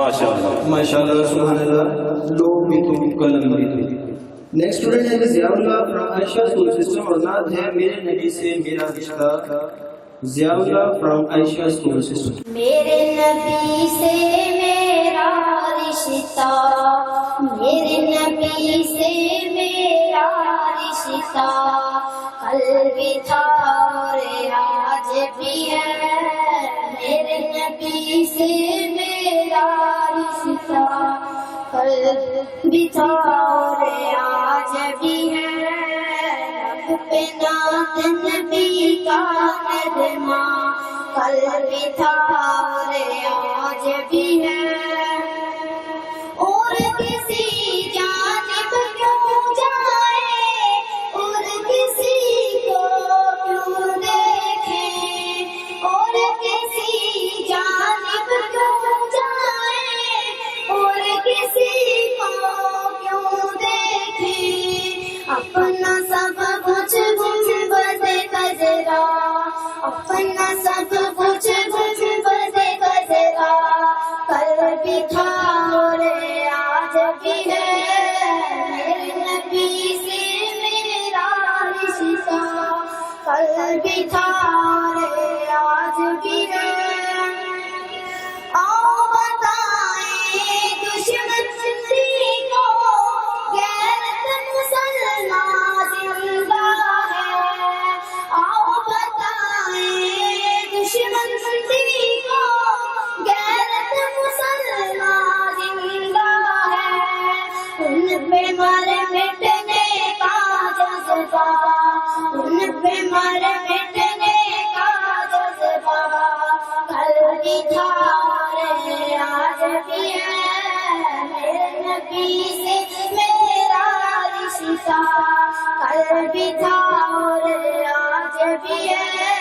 MashaAllah, Subhanallah, log bhi to, kalam bhi to. Next student है Ziaullah from Aisha school system और नाद है मेरे नबी से मेरा रिश्ता. Ziaullah from Aisha school system. मेरे नबी से मेरा रिश्ता, मेरे नबी से मेरा रिश्ता, कल भी था और आज भी है. मेरे नबी से मेरा रिश्ता, कल भी था और आज भी है. लब पे नात नबी का नगमा, कल भी था और आज भी है. और किसी जानिब क्यों जाए, और किसी को क्यों देखें, और किसी जानिब क्यों जाए, और किसी को क्यों देखें. अपना सब कुछ गुंबद कजरा, अपना सब कुछ गुंबद कजरा, कल भी था और आज भी है. मेरे नबी से मेरा रिश्ता, कल भी था और आज भी है. आओ बताएं दुश्मन को, गैरत मुसलमान जिंदा है. आओ बताएं दुश्मन को, गैरत मुसलमान जिंदा है. उन पे मर मिटने का जज्बा, उन पे मर मिटने का जज्बा, कल भी था और आज भी है. मेरे नबी से मेरा रिश्ता, कल भी था और आज भी है.